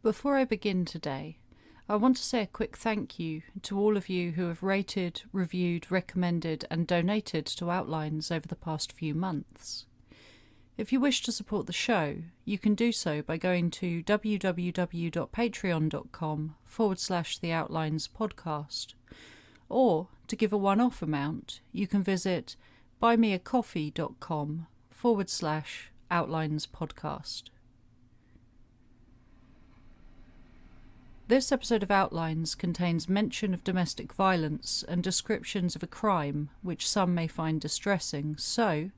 Before I begin today, I want to say a quick thank you to all of you who have rated, reviewed, recommended and donated to Outlines over the past few months. If you wish to support the show, you can do so by going to www.patreon.com/The Outlines podcast. Or, to give a one-off amount, you can visit buymeacoffee.com/Outlines podcast. This episode of Outlines contains mention of domestic violence and descriptions of a crime which some may find distressing, so,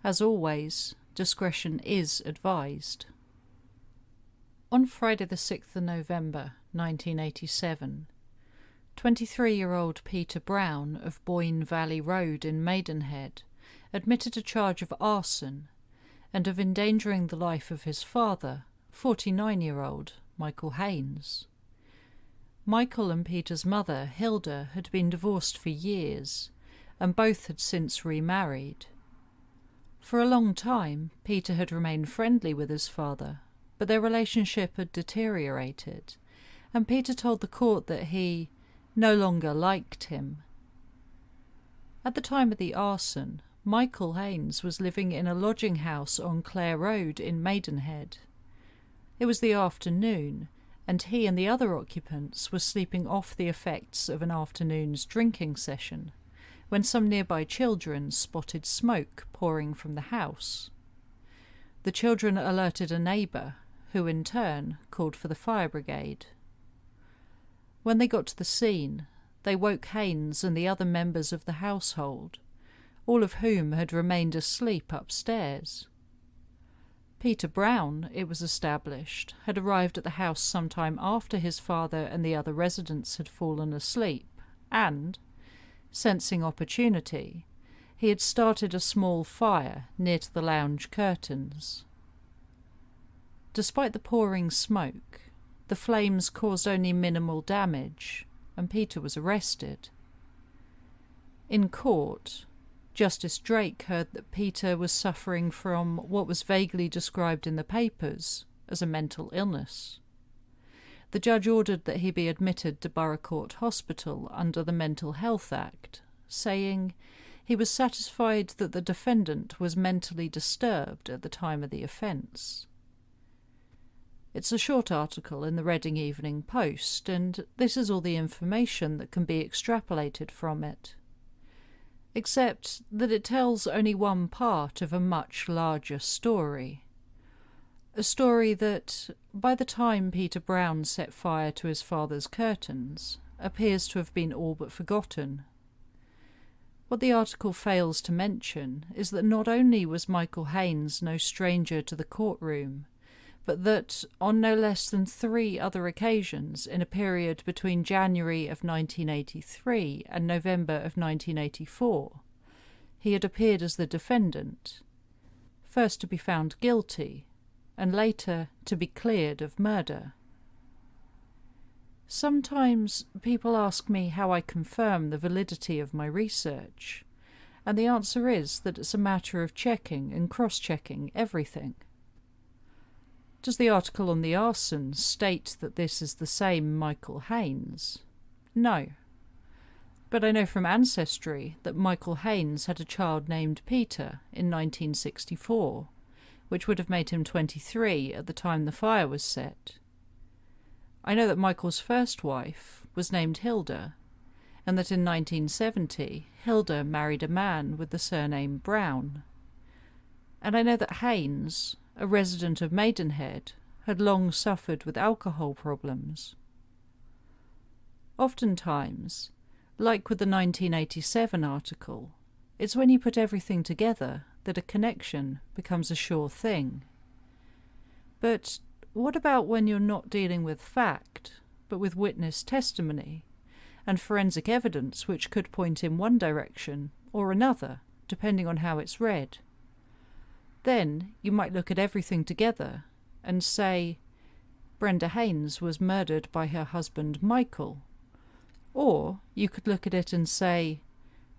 as always, discretion is advised. On Friday the 6th of November, 1987, 23-year-old Peter Brown of Boyne Valley Road in Maidenhead admitted a charge of arson and of endangering the life of his father, 49-year-old Michael Haynes. Michael and Peter's mother, Hilda, had been divorced for years, and both had since remarried. For a long time, Peter had remained friendly with his father, but their relationship had deteriorated, and Peter told the court that he no longer liked him. At the time of the arson, Michael Haynes was living in a lodging house on Clare Road in Maidenhead. It was the afternoon, and he and the other occupants were sleeping off the effects of an afternoon's drinking session, when some nearby children spotted smoke pouring from the house. The children alerted a neighbour, who in turn called for the fire brigade. When they got to the scene, they woke Haynes and the other members of the household, all of whom had remained asleep upstairs. Peter Brown, it was established, had arrived at the house some time after his father and the other residents had fallen asleep, and, sensing opportunity, he had started a small fire near to the lounge curtains. Despite the pouring smoke, the flames caused only minimal damage, and Peter was arrested. In court, Justice Drake heard that Peter was suffering from what was vaguely described in the papers as a mental illness. The judge ordered that he be admitted to Borough Court Hospital under the Mental Health Act, saying he was satisfied that the defendant was mentally disturbed at the time of the offence. It's a short article in the Reading Evening Post, and this is all the information that can be extrapolated from it, except that it tells only one part of a much larger story. A story that, by the time Peter Brown set fire to his father's curtains, appears to have been all but forgotten. What the article fails to mention is that not only was Michael Haynes no stranger to the courtroom, but that, on no less than 3 other occasions in a period between January of 1983 and November of 1984, he had appeared as the defendant, first to be found guilty, and later to be cleared of murder. Sometimes people ask me how I confirm the validity of my research, and the answer is that it's a matter of checking and cross-checking everything. Does the article on the arson state that this is the same Michael Haynes? No. But I know from ancestry that Michael Haynes had a child named Peter in 1964, which would have made him 23 at the time the fire was set. I know that Michael's first wife was named Hilda, and that in 1970 Hilda married a man with the surname Brown. And I know that Haynes, a resident of Maidenhead, had long suffered with alcohol problems. Oftentimes, like with the 1987 article, it's when you put everything together that a connection becomes a sure thing. But what about when you're not dealing with fact, but with witness testimony, and forensic evidence which could point in one direction or another, depending on how it's read? Then you might look at everything together and say, Brenda Haines was murdered by her husband Michael. Or you could look at it and say,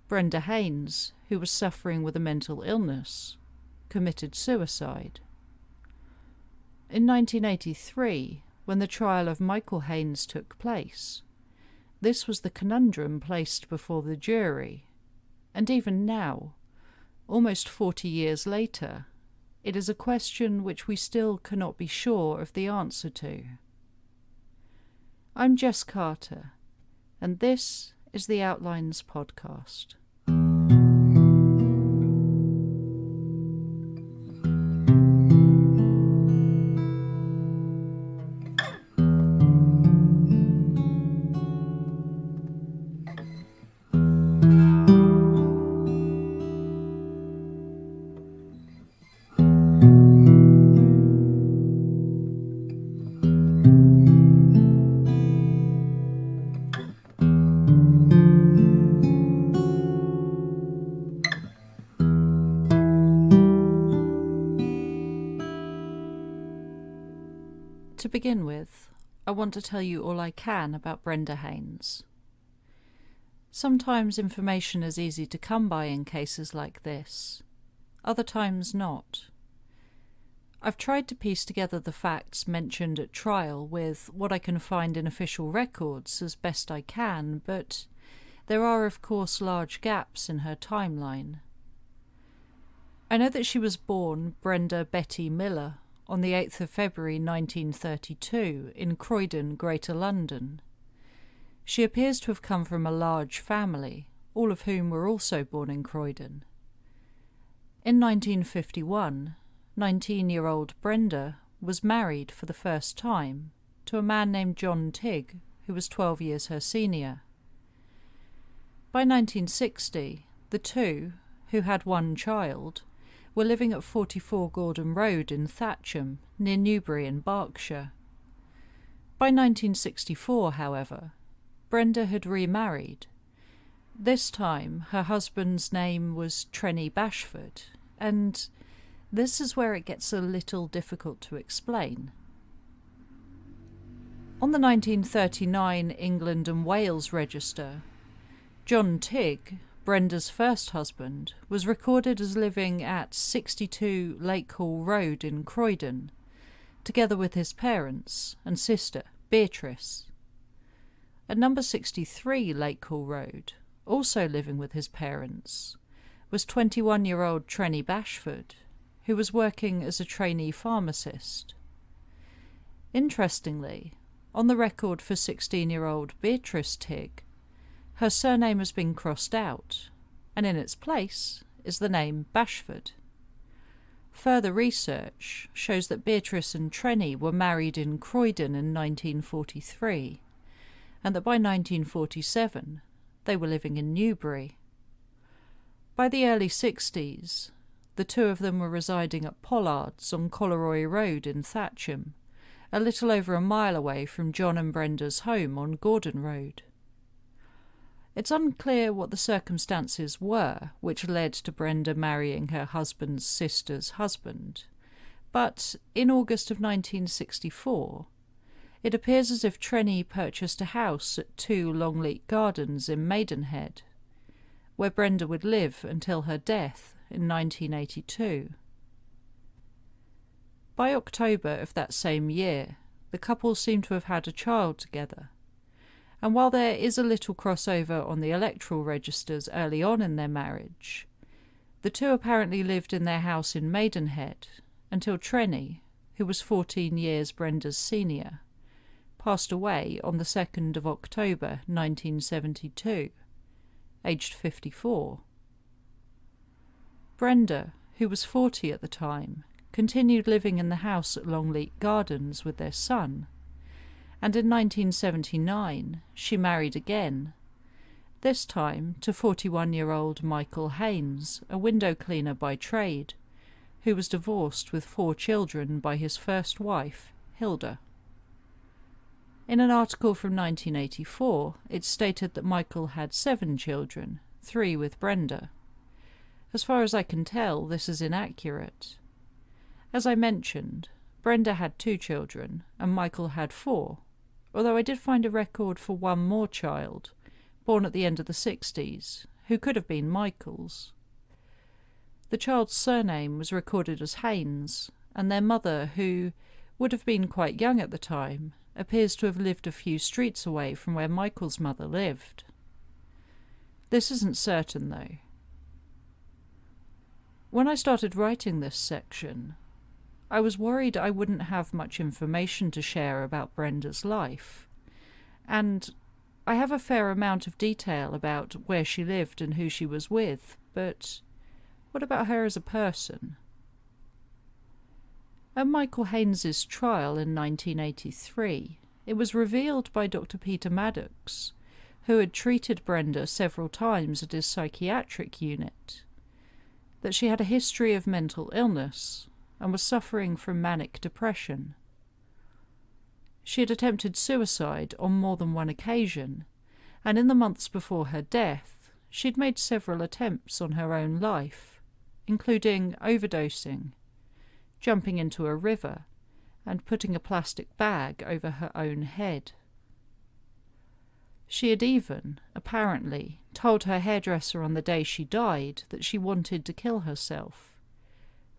Brenda Haines, who was suffering with a mental illness, committed suicide. In 1983, when the trial of Michael Haynes took place. This was the conundrum placed before the jury, and even now, almost 40 years later, it is a question which we still cannot be sure of the answer to. I'm Jess Carter, and this is the Outlines Podcast. To begin with, I want to tell you all I can about Brenda Haines. Sometimes information is easy to come by in cases like this, other times not. I've tried to piece together the facts mentioned at trial with what I can find in official records as best I can, but there are of course large gaps in her timeline. I know that she was born Brenda Betty Miller on the 8th of February 1932 in Croydon, Greater London. She appears to have come from a large family, all of whom were also born in Croydon. In 1951, 19-year-old Brenda was married for the first time to a man named John Tigg, who was 12 years her senior. By 1960, the two, who had one child, were living at 44 Gordon Road in Thatcham, near Newbury in Berkshire. By 1964, however, Brenda had remarried. This time her husband's name was Trenny Bashford, and this is where it gets a little difficult to explain. On the 1939 England and Wales Register, John Tigg, Brenda's first husband, was recorded as living at 62 Lake Hall Road in Croydon, together with his parents and sister, Beatrice. At number 63 Lake Hall Road, also living with his parents, was 21-year-old Trenny Bashford, who was working as a trainee pharmacist. Interestingly, on the record for 16-year-old Beatrice Tigg, her surname has been crossed out, and in its place is the name Bashford. Further research shows that Beatrice and Trenny were married in Croydon in 1943, and that by 1947 they were living in Newbury. By the early 60s, the two of them were residing at Pollard's on Colleroy Road in Thatcham, a little over a mile away from John and Brenda's home on Gordon Road. It's unclear what the circumstances were which led to Brenda marrying her husband's sister's husband, but in August of 1964, it appears as if Trenny purchased a house at 2 Longleat Gardens in Maidenhead, where Brenda would live until her death in 1982. By October of that same year, the couple seem to have had a child together, and while there is a little crossover on the electoral registers early on in their marriage, the two apparently lived in their house in Maidenhead until Trenny, who was 14 years Brenda's senior, passed away on the 2nd of October 1972, aged 54. Brenda, who was 40 at the time, continued living in the house at Longleat Gardens with their son, and in 1979 she married again, this time to 41-year-old Michael Haynes, a window cleaner by trade, who was divorced with 4 children by his first wife, Hilda. In an article from 1984, it stated that Michael had 7 children, 3 with Brenda. As far as I can tell, this is inaccurate. As I mentioned, Brenda had 2 children, and Michael had 4, although I did find a record for one more child, born at the end of the 60s, who could have been Michael's. The child's surname was recorded as Haynes, and their mother, who would have been quite young at the time, appears to have lived a few streets away from where Michael's mother lived. This isn't certain, though. When I started writing this section, I was worried I wouldn't have much information to share about Brenda's life, and I have a fair amount of detail about where she lived and who she was with, but what about her as a person? At Michael Haynes's trial in 1983, it was revealed by Dr. Peter Maddox, who had treated Brenda several times at his psychiatric unit, that she had a history of mental illness and was suffering from manic depression. She had attempted suicide on more than one occasion, and in the months before her death, she'd made several attempts on her own life, including overdosing, jumping into a river, and putting a plastic bag over her own head. She had even, apparently, told her hairdresser on the day she died that she wanted to kill herself,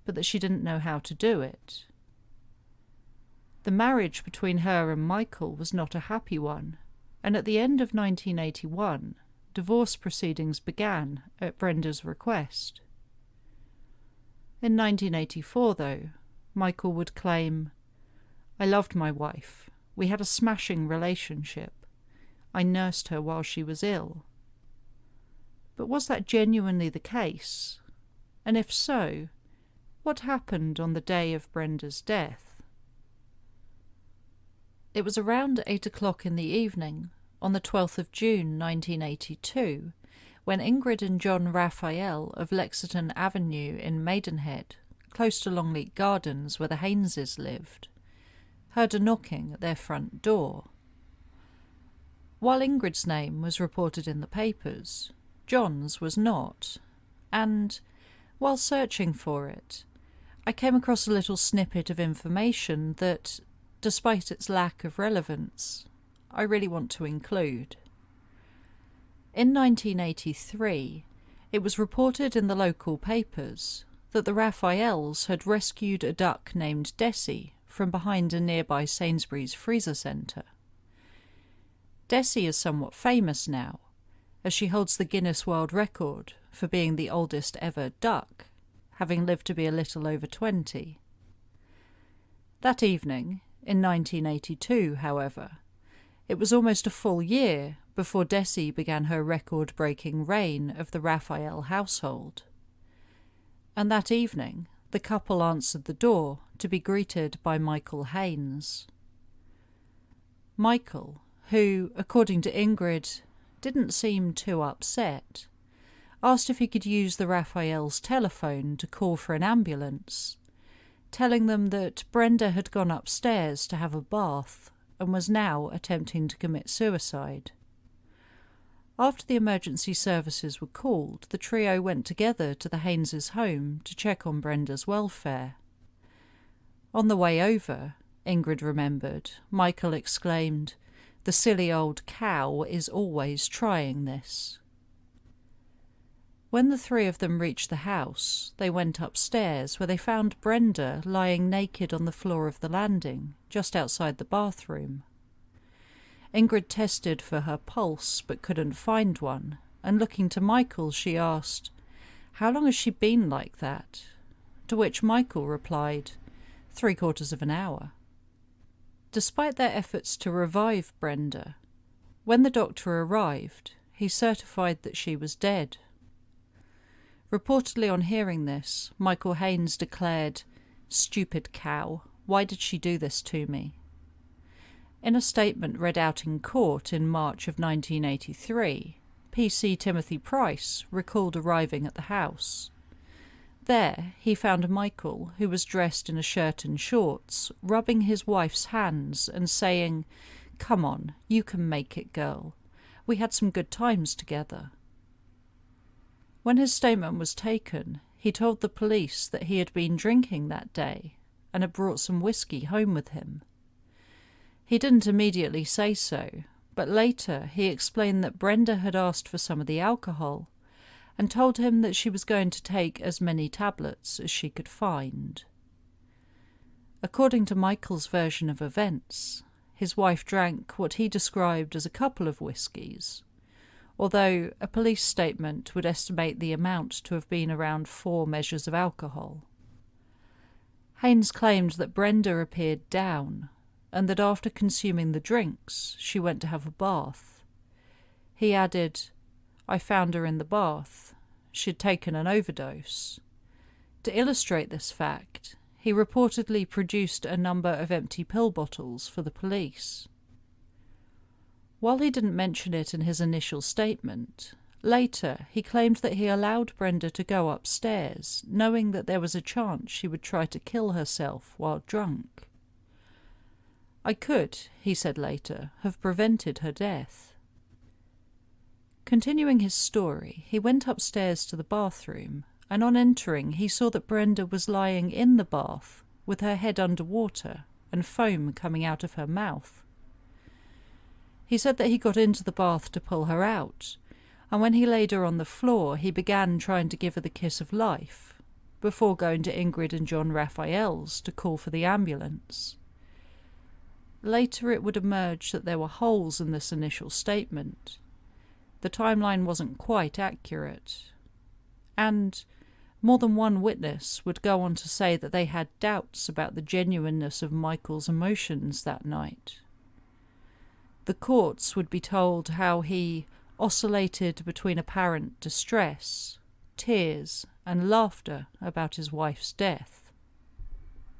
but that she didn't know how to do it. The marriage between her and Michael was not a happy one, and at the end of 1981, divorce proceedings began at Brenda's request. In 1984, though, Michael would claim, "I loved my wife. We had a smashing relationship. I nursed her while she was ill." But was that genuinely the case? And if so, what happened on the day of Brenda's death? It was around 8 o'clock in the evening, on the 12th of June 1982, when Ingrid and John Raphael of Lexington Avenue in Maidenhead, close to Longleat Gardens where the Hayneses lived, heard a knocking at their front door. While Ingrid's name was reported in the papers, John's was not, and, while searching for it, I came across a little snippet of information that, despite its lack of relevance, I really want to include. In 1983, it was reported in the local papers that the Raphaels had rescued a duck named Desi from behind a nearby Sainsbury's freezer centre. Desi is somewhat famous now, as she holds the Guinness World Record for being the oldest ever duck, having lived to be a little over 20. That evening, in 1982, however, it was almost a full year before Desi began her record-breaking reign of the Raphael household. And that evening, the couple answered the door to be greeted by Michael Haynes. Michael, who, according to Ingrid, didn't seem too upset, asked if he could use the Raphaels' telephone to call for an ambulance, telling them that Brenda had gone upstairs to have a bath and was now attempting to commit suicide. After the emergency services were called, the trio went together to the Haynes' home to check on Brenda's welfare. On the way over, Ingrid remembered, Michael exclaimed, "The silly old cow is always trying this." When the three of them reached the house, they went upstairs, where they found Brenda lying naked on the floor of the landing, just outside the bathroom. Ingrid tested for her pulse, but couldn't find one, and looking to Michael, she asked, "How long has she been like that?" To which Michael replied, "3/4 of an hour." Despite their efforts to revive Brenda, when the doctor arrived, he certified that she was dead. Reportedly on hearing this, Michael Haynes declared, "Stupid cow, why did she do this to me?" In a statement read out in court in March of 1983, PC Timothy Price recalled arriving at the house. There, he found Michael, who was dressed in a shirt and shorts, rubbing his wife's hands and saying, "Come on, you can make it, girl. We had some good times together." When his statement was taken, he told the police that he had been drinking that day and had brought some whiskey home with him. He didn't immediately say so, but later he explained that Brenda had asked for some of the alcohol and told him that she was going to take as many tablets as she could find. According to Michael's version of events, his wife drank what he described as a couple of whiskies, although a police statement would estimate the amount to have been around 4 measures of alcohol. Haynes claimed that Brenda appeared down, and that after consuming the drinks, she went to have a bath. He added, "I found her in the bath. She'd taken an overdose." To illustrate this fact, he reportedly produced a number of empty pill bottles for the police. While he didn't mention it in his initial statement, later he claimed that he allowed Brenda to go upstairs, knowing that there was a chance she would try to kill herself while drunk. "I could," he said later, "have prevented her death." Continuing his story, he went upstairs to the bathroom, and on entering he saw that Brenda was lying in the bath with her head under water and foam coming out of her mouth. He said that he got into the bath to pull her out, and when he laid her on the floor he began trying to give her the kiss of life, before going to Ingrid and John Raphael's to call for the ambulance. Later it would emerge that there were holes in this initial statement. The timeline wasn't quite accurate, and more than one witness would go on to say that they had doubts about the genuineness of Michael's emotions that night. The courts would be told how he oscillated between apparent distress, tears, and laughter about his wife's death.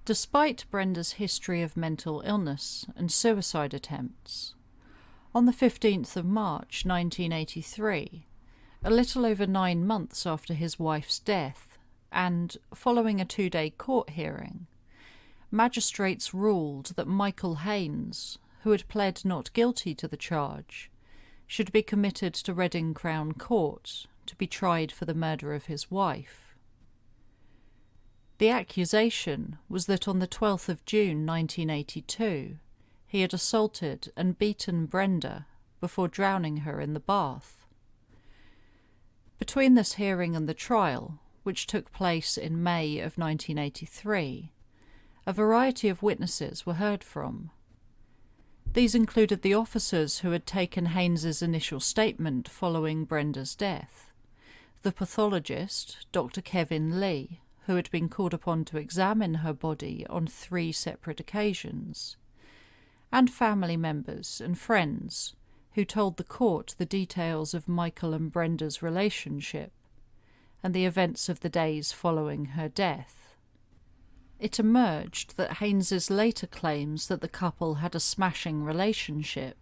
Despite Brenda's history of mental illness and suicide attempts, on the 15th of March 1983, a little over 9 months after his wife's death, and following a 2-day court hearing, magistrates ruled that Michael Haynes, who had pled not guilty to the charge, should be committed to Reading Crown Court to be tried for the murder of his wife. The accusation was that on the 12th of June 1982, he had assaulted and beaten Brenda before drowning her in the bath. Between this hearing and the trial, which took place in May of 1983, a variety of witnesses were heard from. These included the officers who had taken Haynes's initial statement following Brenda's death, the pathologist, Dr. Kevin Lee, who had been called upon to examine her body on 3 separate occasions, and family members and friends who told the court the details of Michael and Brenda's relationship and the events of the days following her death. It emerged that Haynes's later claims that the couple had a smashing relationship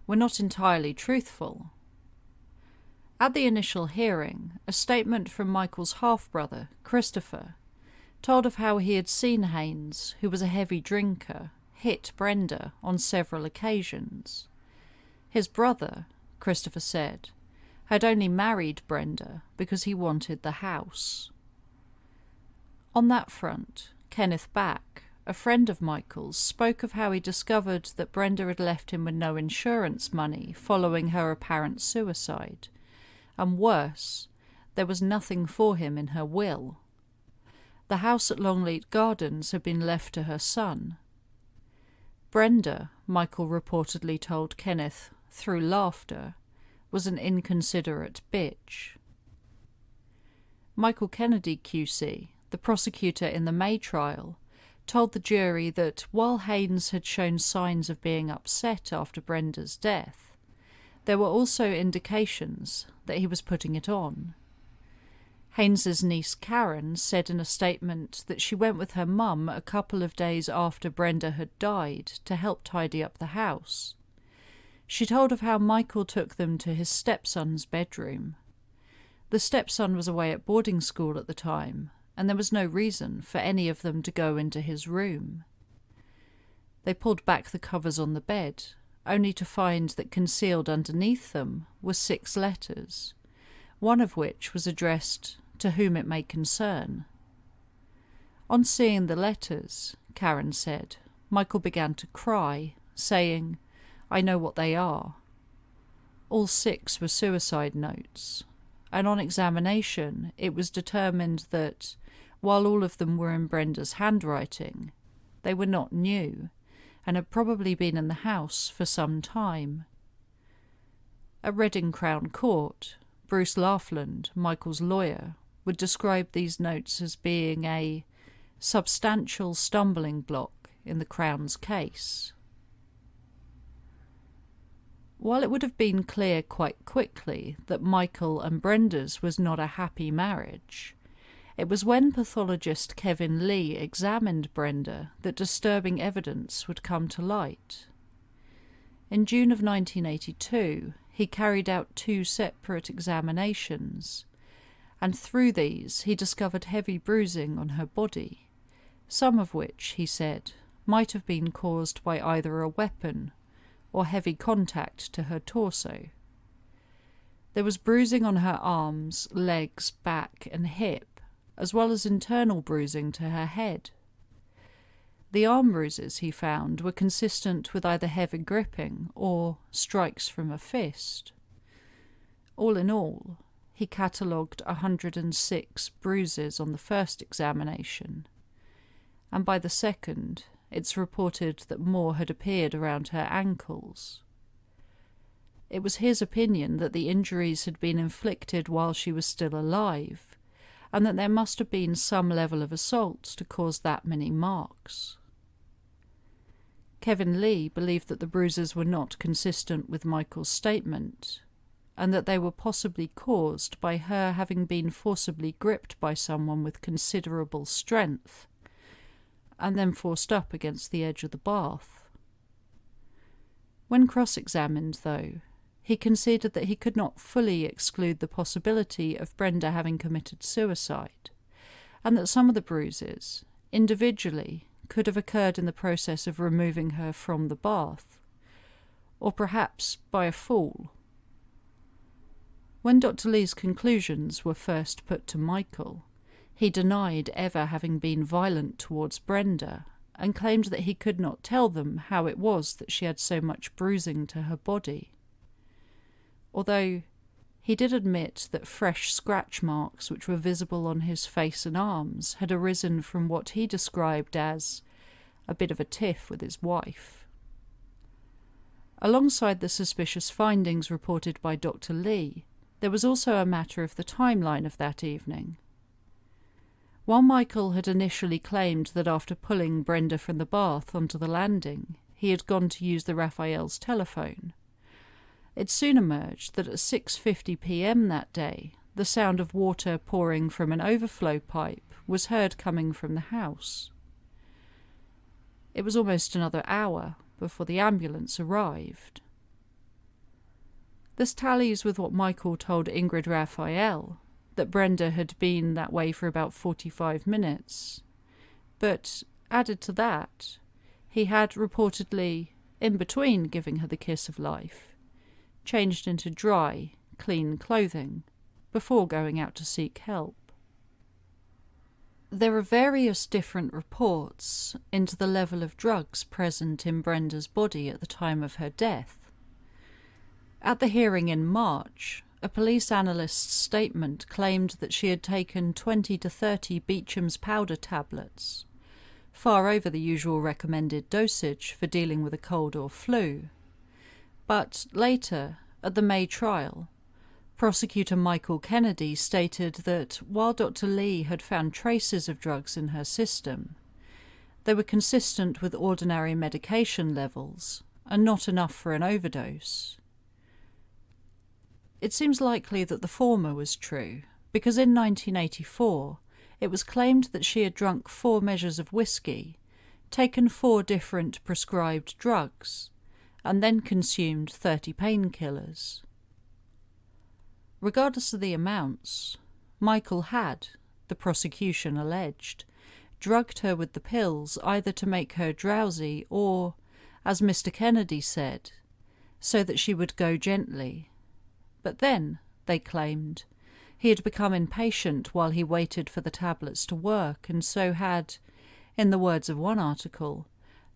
were not entirely truthful. At the initial hearing, a statement from Michael's half-brother, Christopher, told of how he had seen Haynes, who was a heavy drinker, hit Brenda on several occasions. His brother, Christopher said, had only married Brenda because he wanted the house. On that front, Kenneth Back, a friend of Michael's, spoke of how he discovered that Brenda had left him with no insurance money following her apparent suicide, and worse, there was nothing for him in her will. The house at Longleat Gardens had been left to her son. Brenda, Michael reportedly told Kenneth, through laughter, was an inconsiderate bitch. Michael Kennedy QC, the prosecutor in the May trial, told the jury that while Haynes had shown signs of being upset after Brenda's death, there were also indications that he was putting it on. Haynes's niece Karen said in a statement that she went with her mum a couple of days after Brenda had died to help tidy up the house. She told of how Michael took them to his stepson's bedroom. The stepson was away at boarding school at the time, and there was no reason for any of them to go into his room. They pulled back the covers on the bed, only to find that concealed underneath them were 6 letters, one of which was addressed "To whom it may concern." On seeing the letters, Karen said, Michael began to cry, saying, "I know what they are." All 6 were suicide notes, and on examination it was determined that, while all of them were in Brenda's handwriting, They were not new, and had probably been in the house for some time. At Reading Crown Court, Bruce Laughlin, Michael's lawyer, would describe these notes as being a substantial stumbling block in the Crown's case. While it would have been clear quite quickly that Michael and Brenda's was not a happy marriage, it was when pathologist Kevin Lee examined Brenda that disturbing evidence would come to light. In June of 1982, he carried out 2 separate examinations, and through these he discovered heavy bruising on her body, some of which, he said, might have been caused by either a weapon or heavy contact to her torso. There was bruising on her arms, legs, back, and hip, as well as internal bruising to her head. The arm bruises, he found, were consistent with either heavy gripping or strikes from a fist. All in all, he catalogued 106 bruises on the first examination, and by the second, it's reported that more had appeared around her ankles. It was his opinion that the injuries had been inflicted while she was still alive, and that there must have been some level of assault to cause that many marks. Kevin Lee believed that the bruises were not consistent with Michael's statement, and that they were possibly caused by her having been forcibly gripped by someone with considerable strength, and then forced up against the edge of the bath. When cross-examined, though, he conceded that he could not fully exclude the possibility of Brenda having committed suicide, and that some of the bruises, individually, could have occurred in the process of removing her from the bath, or perhaps by a fall. When Dr. Lee's conclusions were first put to Michael, he denied ever having been violent towards Brenda, and claimed that he could not tell them how it was that she had so much bruising to her body. Although he did admit that fresh scratch marks which were visible on his face and arms had arisen from what he described as a bit of a tiff with his wife. Alongside the suspicious findings reported by Dr. Lee, there was also a matter of the timeline of that evening. While Michael had initially claimed that after pulling Brenda from the bath onto the landing, he had gone to use the Raphael's telephone, it soon emerged that at 6:50 p.m. that day, the sound of water pouring from an overflow pipe was heard coming from the house. It was almost another hour before the ambulance arrived. This tallies with what Michael told Ingrid Raphael, that Brenda had been that way for about 45 minutes. But, added to that, he had reportedly, in between giving her the kiss of life, changed into dry, clean clothing before going out to seek help. There are various different reports into the level of drugs present in Brenda's body at the time of her death. At the hearing in March, a police analyst's statement claimed that she had taken 20 to 30 Beecham's powder tablets, far over the usual recommended dosage for dealing with a cold or flu. But later, at the May trial, prosecutor Michael Kennedy stated that while Dr. Lee had found traces of drugs in her system, they were consistent with ordinary medication levels and not enough for an overdose. It seems likely that the former was true, because in 1984 it was claimed that she had drunk 4 measures of whiskey, taken 4 different prescribed drugs, and then consumed 30 painkillers. Regardless of the amounts, Michael had, the prosecution alleged, drugged her with the pills either to make her drowsy or, as Mr. Kennedy said, so that she would go gently. But then, they claimed, he had become impatient while he waited for the tablets to work, and so had, in the words of one article,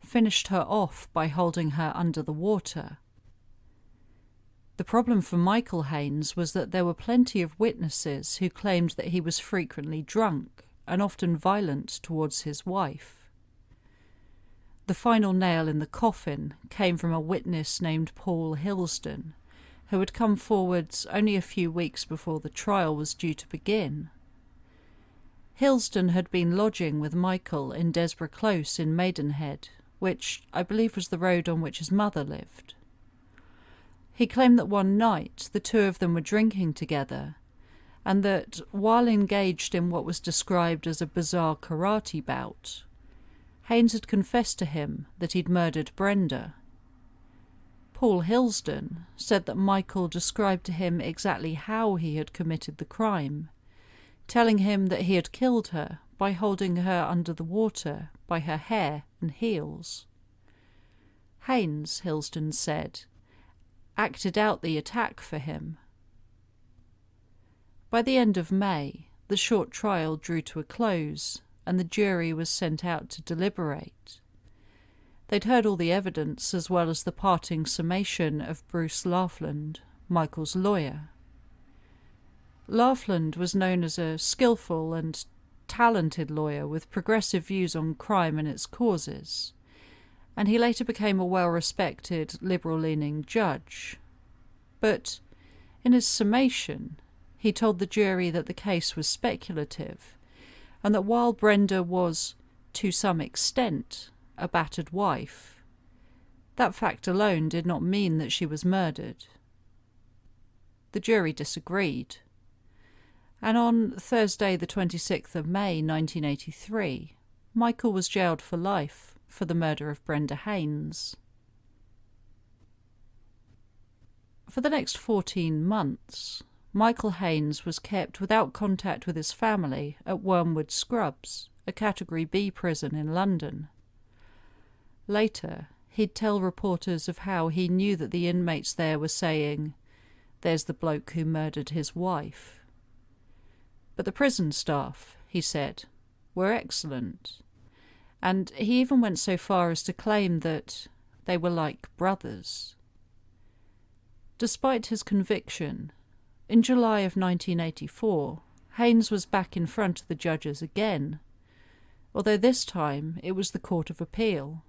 finished her off by holding her under the water. The problem for Michael Haynes was that there were plenty of witnesses who claimed that he was frequently drunk and often violent towards his wife. The final nail in the coffin came from a witness named Paul Hillsden, who had come forwards only a few weeks before the trial was due to begin. Hillsden had been lodging with Michael in Desborough Close in Maidenhead, which I believe was the road on which his mother lived. He claimed that one night the two of them were drinking together, and that, while engaged in what was described as a bizarre karate bout, Haynes had confessed to him that he'd murdered Brenda. Paul Hillsden said that Michael described to him exactly how he had committed the crime, telling him that he had killed her by holding her under the water by her hair and heels. Haynes, Hillsden said, acted out the attack for him. By the end of May, the short trial drew to a close, and the jury was sent out to deliberate. They'd heard all the evidence as well as the parting summation of Bruce Laughlin, Michael's lawyer. Laughlin was known as a skillful and talented lawyer with progressive views on crime and its causes, and he later became a well-respected, liberal-leaning judge. But in his summation, he told the jury that the case was speculative, and that while Brenda was, to some extent, a battered wife, that fact alone did not mean that she was murdered. The jury disagreed, and on Thursday the 26th of May 1983, Michael was jailed for life for the murder of Brenda Haines. For the next 14 months, Michael Haynes was kept without contact with his family at Wormwood Scrubs, a Category B prison in London. Later, he'd tell reporters of how he knew that the inmates there were saying, "There's the bloke who murdered his wife." But the prison staff, he said, were excellent, and he even went so far as to claim that they were like brothers. Despite his conviction, in July of 1984, Haynes was back in front of the judges again, although this time it was the Court of Appeal.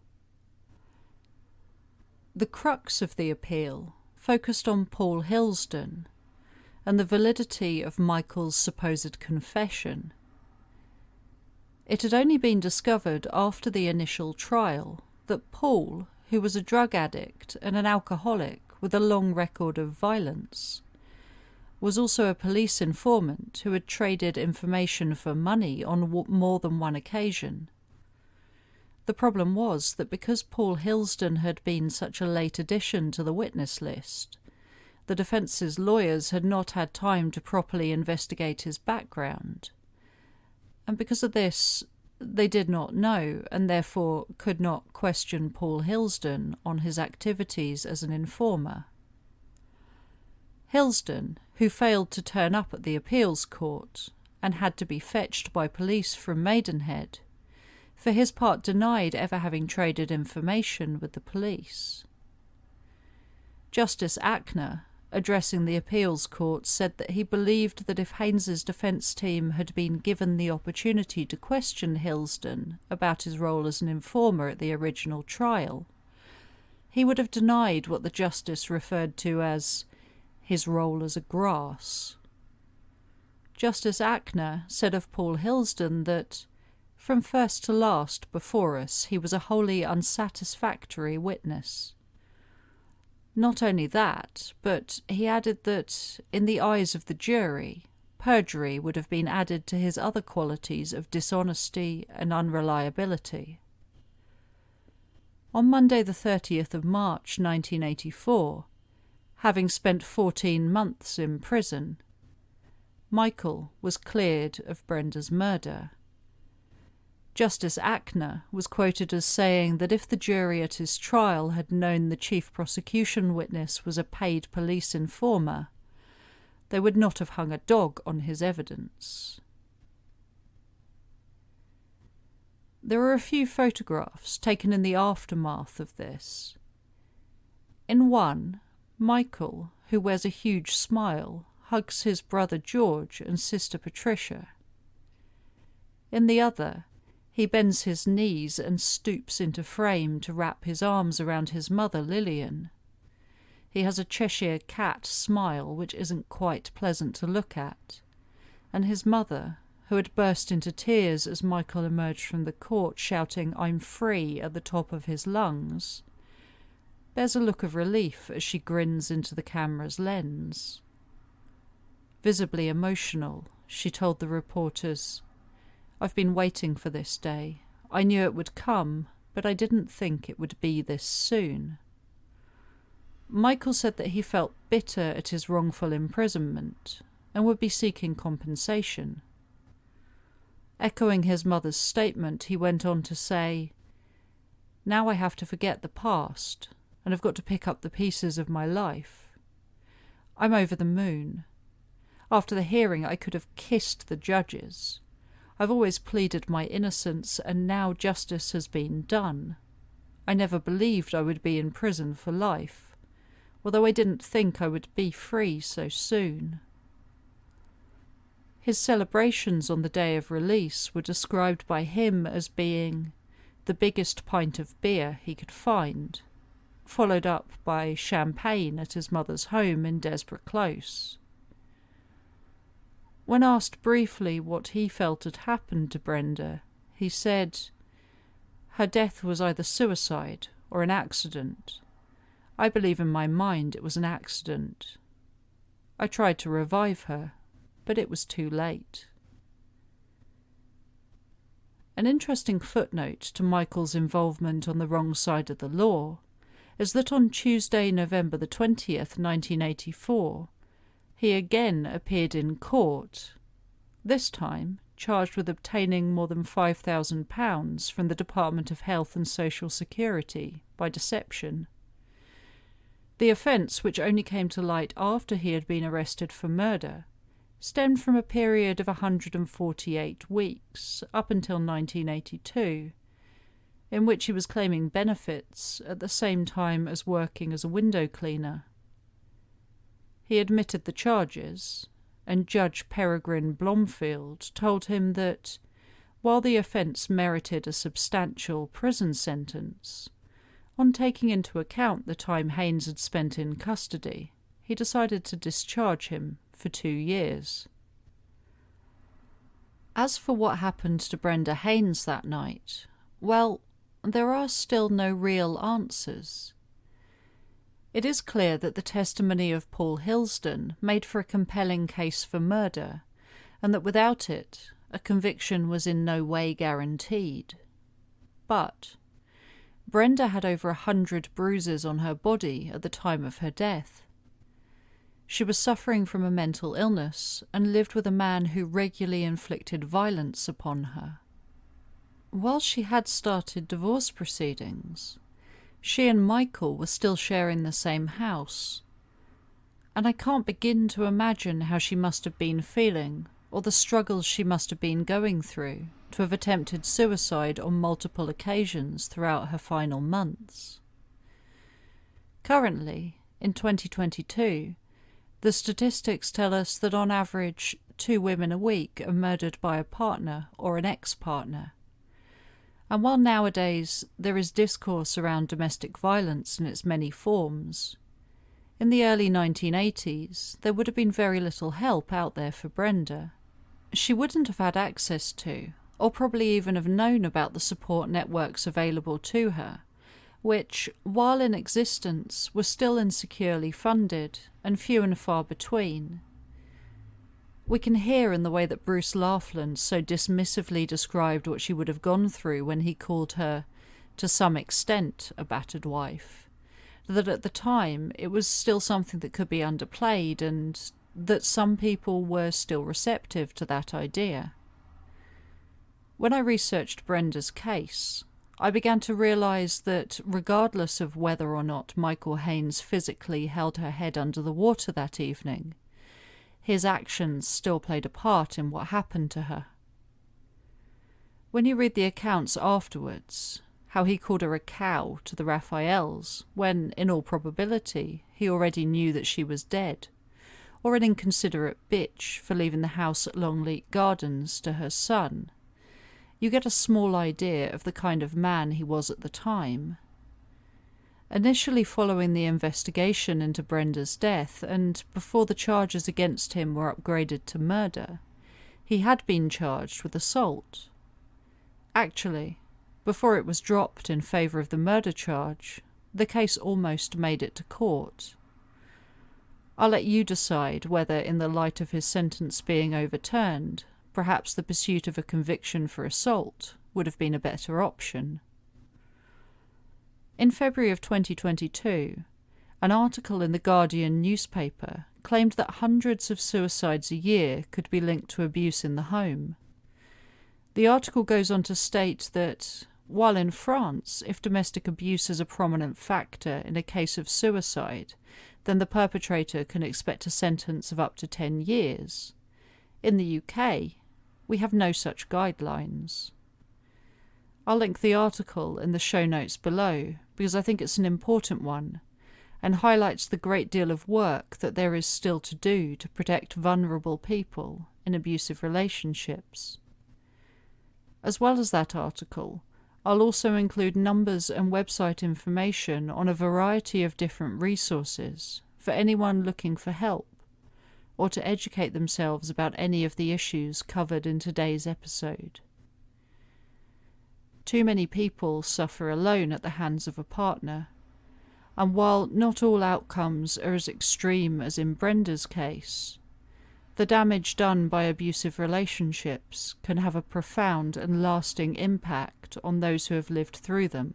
The crux of the appeal focused on Paul Hillsden and the validity of Michael's supposed confession. It had only been discovered after the initial trial that Paul, who was a drug addict and an alcoholic with a long record of violence, was also a police informant who had traded information for money on more than one occasion. The problem was that because Paul Hillsden had been such a late addition to the witness list, the defence's lawyers had not had time to properly investigate his background, and because of this, they did not know and therefore could not question Paul Hillsden on his activities as an informer. Hillsden, who failed to turn up at the appeals court and had to be fetched by police from Maidenhead, for his part denied ever having traded information with the police. Justice Ackner, addressing the appeals court, said that he believed that if Haynes's defence team had been given the opportunity to question Hillsden about his role as an informer at the original trial, he would have denied what the justice referred to as his role as a grass. Justice Ackner said of Paul Hillsden that, from first to last before us, he was a wholly unsatisfactory witness. Not only that, but he added that, in the eyes of the jury, perjury would have been added to his other qualities of dishonesty and unreliability. On Monday the 30th of March 1984, having spent 14 months in prison, Michael was cleared of Brenda's murder. Justice Ackner was quoted as saying that if the jury at his trial had known the chief prosecution witness was a paid police informer, they would not have hung a dog on his evidence. There are a few photographs taken in the aftermath of this. In one, Michael, who wears a huge smile, hugs his brother George and sister Patricia. In the other, He bends his knees and stoops into frame to wrap his arms around his mother, Lillian. He has a Cheshire cat smile which isn't quite pleasant to look at, and his mother, who had burst into tears as Michael emerged from the court shouting "I'm free" at the top of his lungs, bears a look of relief as she grins into the camera's lens. Visibly emotional, she told the reporters, "I've been waiting for this day. I knew it would come, but I didn't think it would be this soon." Michael said that he felt bitter at his wrongful imprisonment and would be seeking compensation. Echoing his mother's statement, he went on to say, "Now I have to forget the past, and I've got to pick up the pieces of my life. I'm over the moon. After the hearing, I could have kissed the judges. I've always pleaded my innocence, and now justice has been done. I never believed I would be in prison for life, although I didn't think I would be free so soon." His celebrations on the day of release were described by him as being the biggest pint of beer he could find, followed up by champagne at his mother's home in Desborough Close. When asked briefly what he felt had happened to Brenda, he said, "Her death was either suicide or an accident. I believe in my mind it was an accident. I tried to revive her, but it was too late." An interesting footnote to Michael's involvement on the wrong side of the law is that on Tuesday, November the 20th, 1984, he again appeared in court, this time charged with obtaining more than £5,000 from the Department of Health and Social Security by deception. The offence, which only came to light after he had been arrested for murder, stemmed from a period of 148 weeks, up until 1982, in which he was claiming benefits at the same time as working as a window cleaner. He admitted the charges, and Judge Peregrine Blomfield told him that, while the offence merited a substantial prison sentence, on taking into account the time Haynes had spent in custody, he decided to discharge him for 2 years. As for what happened to Brenda Haines that night, well, there are still no real answers. It is clear that the testimony of Paul Hillsden made for a compelling case for murder, and that without it, a conviction was in no way guaranteed. But Brenda had over 100 bruises on her body at the time of her death. She was suffering from a mental illness and lived with a man who regularly inflicted violence upon her. While she had started divorce proceedings, she and Michael were still sharing the same house, and I can't begin to imagine how she must have been feeling, or the struggles she must have been going through, to have attempted suicide on multiple occasions throughout her final months. Currently, in 2022, the statistics tell us that on average 2 women a week are murdered by a partner or an ex-partner. And while nowadays there is discourse around domestic violence in its many forms, in the early 1980s there would have been very little help out there for Brenda. She wouldn't have had access to, or probably even have known about the support networks available to her, which, while in existence, were still insecurely funded and few and far between. We can hear in the way that Bruce Laughlin so dismissively described what she would have gone through when he called her, to some extent, a battered wife, that at the time it was still something that could be underplayed and that some people were still receptive to that idea. When I researched Brenda's case, I began to realise that regardless of whether or not Michael Haynes physically held her head under the water that evening, his actions still played a part in what happened to her. When you read the accounts afterwards, how he called her a cow to the Raphaels, when, in all probability, he already knew that she was dead, or an inconsiderate bitch for leaving the house at Longleat Gardens to her son, you get a small idea of the kind of man he was at the time. Initially following the investigation into Brenda's death, and before the charges against him were upgraded to murder, he had been charged with assault. Actually, before it was dropped in favour of the murder charge, the case almost made it to court. I'll let you decide whether, in the light of his sentence being overturned, perhaps the pursuit of a conviction for assault would have been a better option. In February of 2022, an article in the Guardian newspaper claimed that hundreds of suicides a year could be linked to abuse in the home. The article goes on to state that, while in France, if domestic abuse is a prominent factor in a case of suicide, then the perpetrator can expect a sentence of up to 10 years. In the UK, we have no such guidelines. I'll link the article in the show notes below because I think it's an important one and highlights the great deal of work that there is still to do to protect vulnerable people in abusive relationships. As well as that article, I'll also include numbers and website information on a variety of different resources for anyone looking for help or to educate themselves about any of the issues covered in today's episode. Too many people suffer alone at the hands of a partner, and while not all outcomes are as extreme as in Brenda's case, the damage done by abusive relationships can have a profound and lasting impact on those who have lived through them,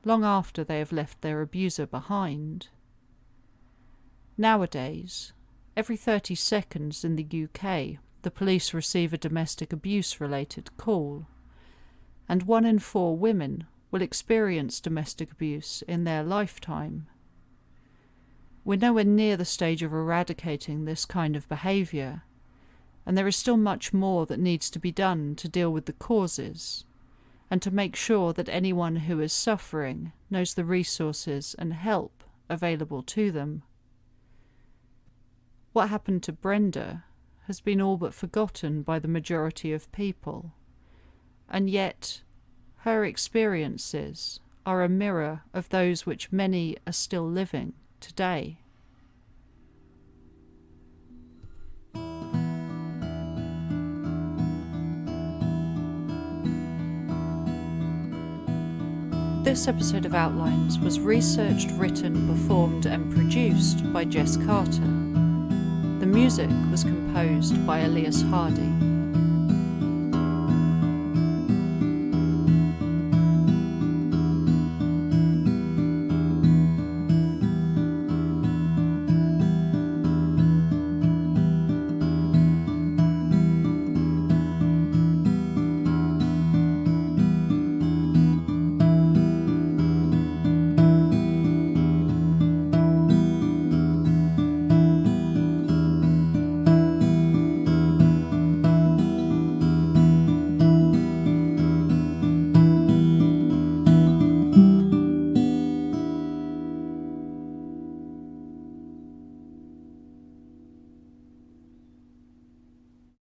long after they have left their abuser behind. Nowadays, every 30 seconds in the UK, the police receive a domestic abuse-related call, and 1 in 4 women will experience domestic abuse in their lifetime. We're nowhere near the stage of eradicating this kind of behaviour, and there is still much more that needs to be done to deal with the causes, and to make sure that anyone who is suffering knows the resources and help available to them. What happened to Brenda has been all but forgotten by the majority of people, and yet her experiences are a mirror of those which many are still living today. This episode of Outlines was researched, written, performed and produced by Jess Carter. The music was composed by Elias Hardy.